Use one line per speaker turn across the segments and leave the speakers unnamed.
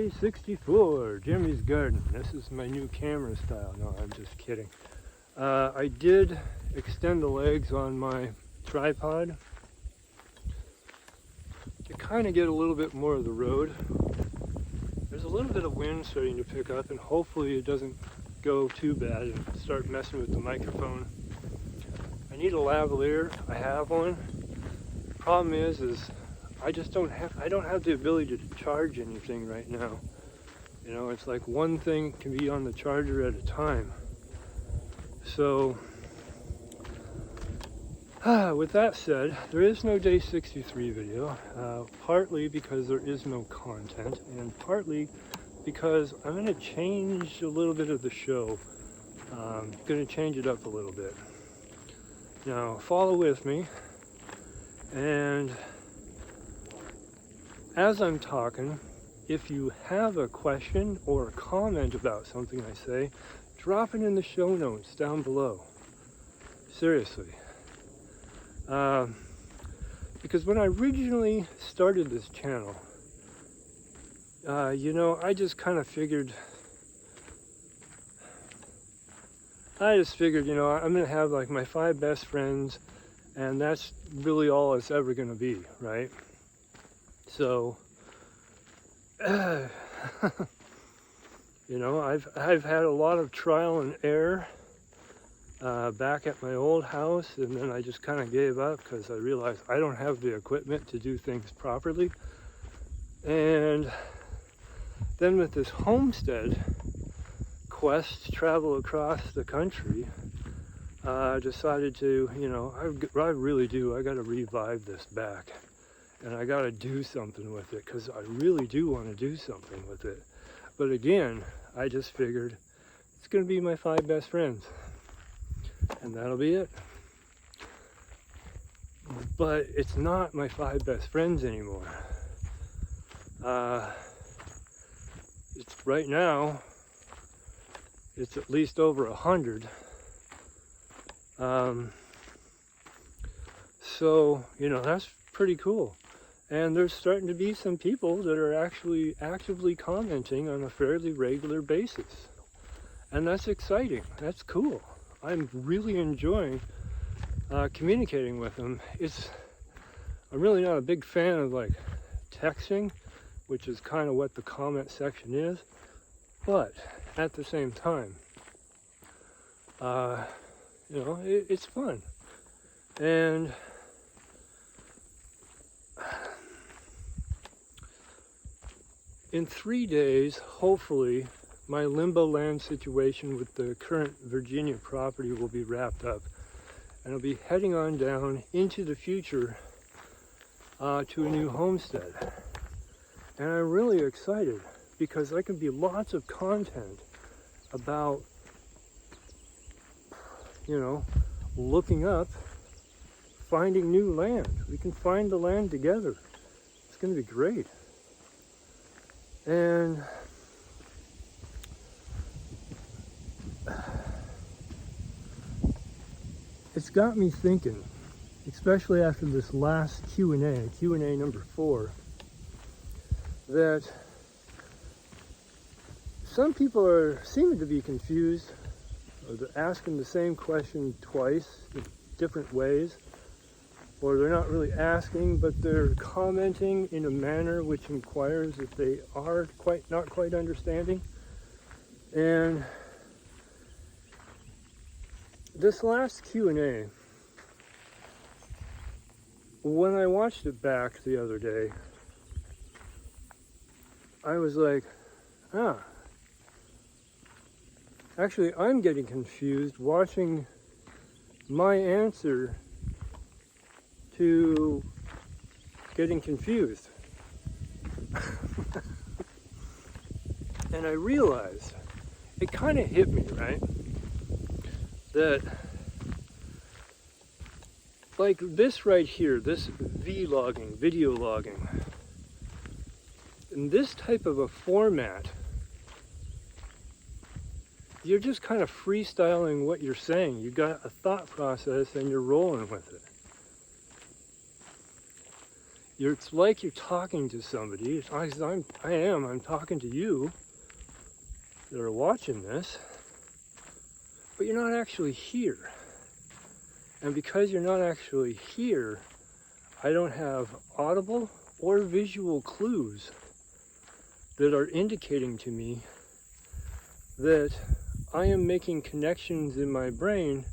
Day 64, Jimmy's Garden. This is my new camera style. No, I'm just kidding. I did extend the legs on my tripod to kind of get a little bit more of the road. There's a little bit of wind starting to pick up, and hopefully it doesn't go too bad and start messing with the microphone. I need a lavalier. I have one. Problem is I don't have the ability to charge anything right now. You know, it's like one thing can be on the charger at a time. So, with that said, there is no Day 63 video, partly because there is no content, and partly because I'm going to change a little bit of the show. I'm going to change it up a little bit. Now, follow with me, and as I'm talking, if you have a question or a comment about something I say, drop it in the show notes down below. Seriously. Because when I originally started this channel, you know, I just figured, you know, I'm going to have like my 5 best friends, and that's really all it's ever going to be, right? So, you know, I've had a lot of trial and error back at my old house, and then I just kind of gave up because I realized I don't have the equipment to do things properly. And then with this homestead quest to travel across the country, I decided to, you know, I really do, I got to revive this back. And I got to do something with it, because I really do want to do something with it. But again, I just figured it's going to be my 5 best friends. And that'll be it. But it's not my 5 best friends anymore. It's right now, it's at least over 100. So, you know, that's pretty cool. And there's starting to be some people that are actually actively commenting on a fairly regular basis. And that's exciting. That's cool. I'm really enjoying communicating with them. I'm really not a big fan of like texting, which is kind of what the comment section is. But at the same time, you know, it's fun. And in 3 days, hopefully, my Limboland situation with the current Virginia property will be wrapped up. And I'll be heading on down into the future to a new homestead. And I'm really excited because there can be lots of content about, you know, looking up, finding new land. We can find the land together. It's going to be great. And it's got me thinking, especially after this last Q&A number 4, that some people are seeming to be confused, or they're asking the same question twice in different ways, or they're not really asking, but they're commenting in a manner which inquires if they are not quite understanding. And this last Q&A, when I watched it back the other day, I was like, actually I'm getting confused watching my answer to getting confused. And I realized, it kind of hit me, right? That, like this right here, this video logging, in this type of a format, you're just kind of freestyling what you're saying. You got a thought process and you're rolling with it. it's like you're talking to somebody. I'm talking to you that are watching this, but you're not actually here. And because you're not actually here, I don't have audible or visual clues that are indicating to me that I am making connections in my brain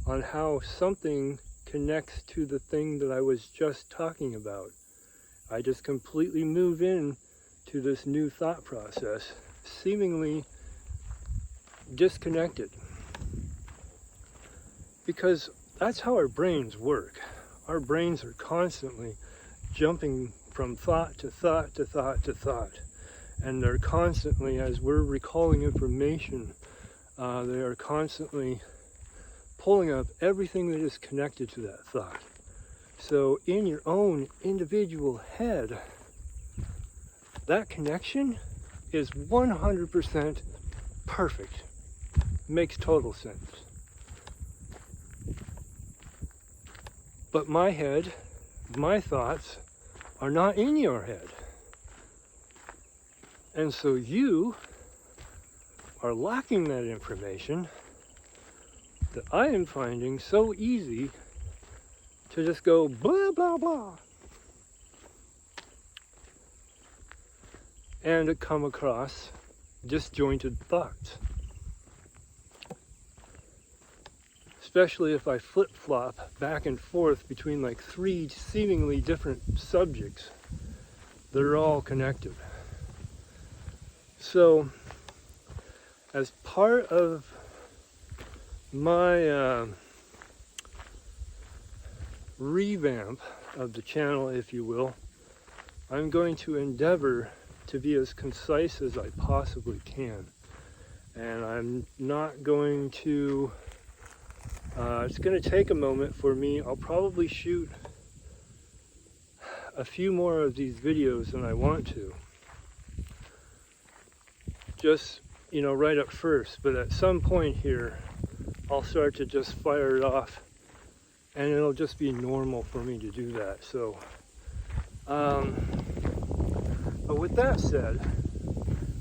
on how something connects to the thing that I was just talking about. I just completely move in to this new thought process, seemingly disconnected. Because that's how our brains work. Our brains are constantly jumping from thought to thought to thought to thought. And they're constantly, as we're recalling information, they are constantly pulling up everything that is connected to that thought. So in your own individual head, that connection is 100% perfect. Makes total sense. But my head, my thoughts, are not in your head. And so you are lacking that information that I am finding so easy to just go blah, blah, blah. And to come across disjointed thoughts. Especially if I flip-flop back and forth between like 3 seemingly different subjects that are all connected. So, as part of my revamp of the channel, if you will, I'm going to endeavor to be as concise as I possibly can. And I'm not going to, it's going to take a moment for me. I'll probably shoot a few more of these videos than I want to. Just, right up first, but at some point here, I'll start to just fire it off, and it'll just be normal for me to do that. So, but with that said,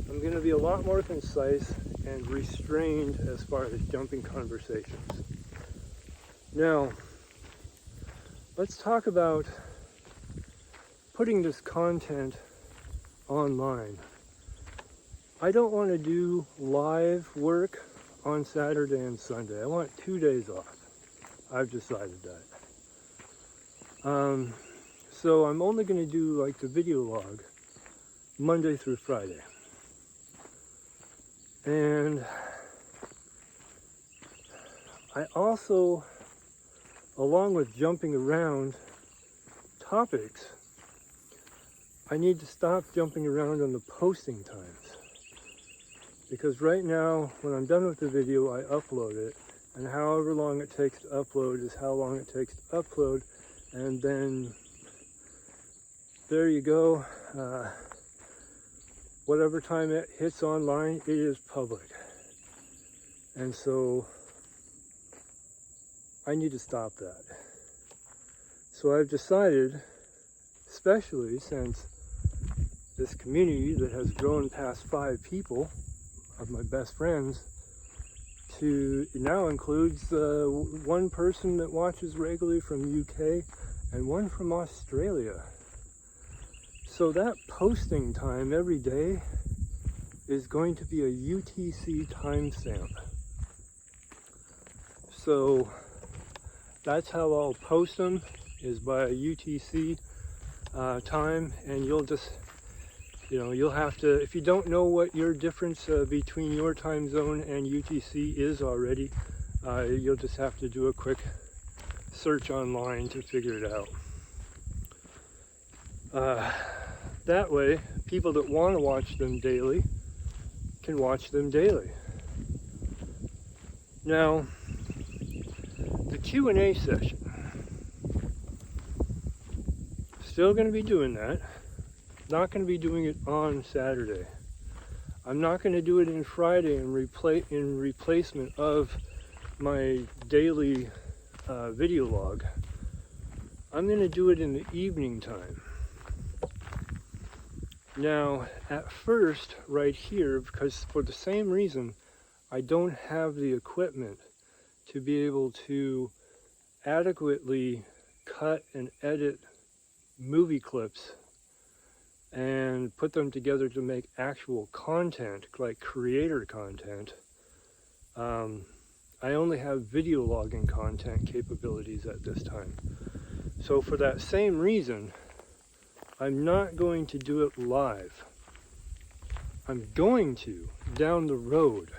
I'm going to be a lot more concise and restrained as far as jumping conversations. Now, let's talk about putting this content online. I don't want to do live work on Saturday and Sunday. I want 2 days off. I've decided that. So I'm only going to do like the video log Monday through Friday. And I also, along with jumping around topics, I need to stop jumping around on the posting times. Because right now, when I'm done with the video, I upload it, and however long it takes to upload is how long it takes to upload, and then there you go. Whatever time it hits online, it is public. And so I need to stop that. So I've decided, especially since this community that has grown past 5 people of my best friends, to now includes one person that watches regularly from UK and one from Australia. So that posting time every day is going to be a UTC timestamp. So that's how I'll post them, is by a UTC time, and you'll just, you'll have to, if you don't know what your difference between your time zone and UTC is already, you'll just have to do a quick search online to figure it out. That way, people that want to watch them daily can watch them daily. Now, the Q&A session, still going to be doing that. Not going to be doing it on Saturday. I'm not going to do it in Friday in replacement of my daily video log. I'm going to do it in the evening time. Now, at first, right here, because for the same reason, I don't have the equipment to be able to adequately cut and edit movie clips and put them together to make actual content, like creator content. I only have video logging content capabilities at this time. So for that same reason, I'm not going to do it live. I'm going to down the road.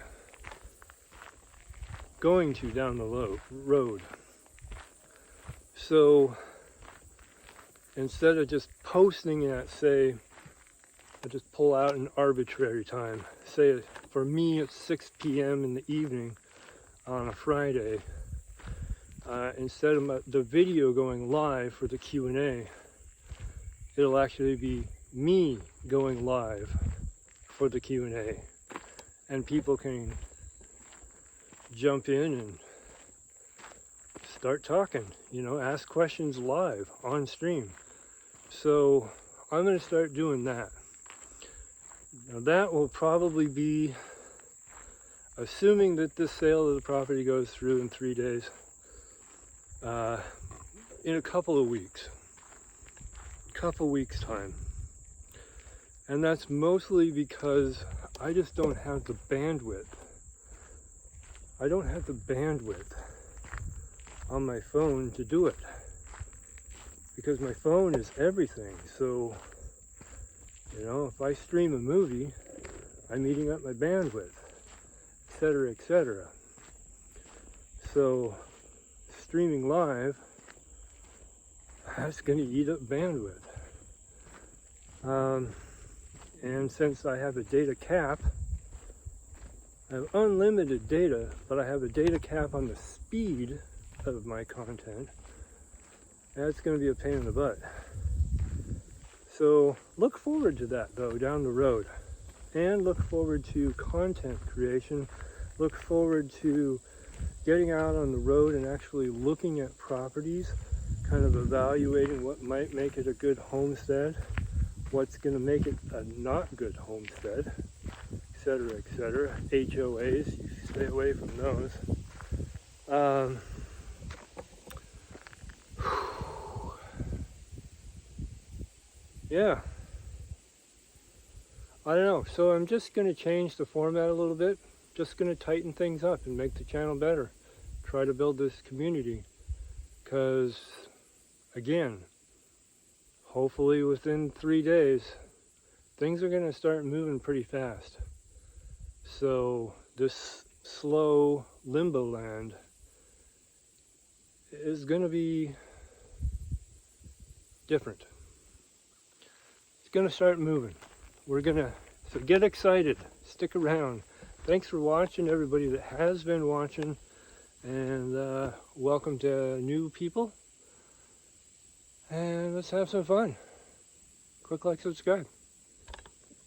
Road. So instead of just posting it, say, I just pull out an arbitrary time. Say for me it's 6 p.m. in the evening on a Friday. Instead of the video going live for the Q&A, it'll actually be me going live for the Q&A, and people can jump in and start talking, ask questions live on stream. So I'm going to start doing that. Now that will probably be, assuming that this sale of the property goes through in 3 days, in a couple of weeks time. And that's mostly because I just don't have the bandwidth. I don't have the bandwidth on my phone to do it, because my phone is everything. So, if I stream a movie, I'm eating up my bandwidth, etc., etc. So streaming live, that's going to eat up bandwidth. And since I have a data cap, I have unlimited data, but I have a data cap on the speed of my content. That's going to be a pain in the butt. So look forward to that though down the road, and look forward to content creation. Look forward to getting out on the road and actually looking at properties, kind of evaluating what might make it a good homestead, what's going to make it a not good homestead, etc., etc. HOAs, you stay away from those. Yeah, I don't know. So I'm just going to change the format a little bit. Just going to tighten things up and make the channel better. Try to build this community. Because, again, hopefully within 3 days, things are going to start moving pretty fast. So this slow Limboland is going to be different. It's going to start moving. So get excited. Stick around. Thanks for watching, everybody that has been watching, and welcome to new people. And let's have some fun. Click like, subscribe.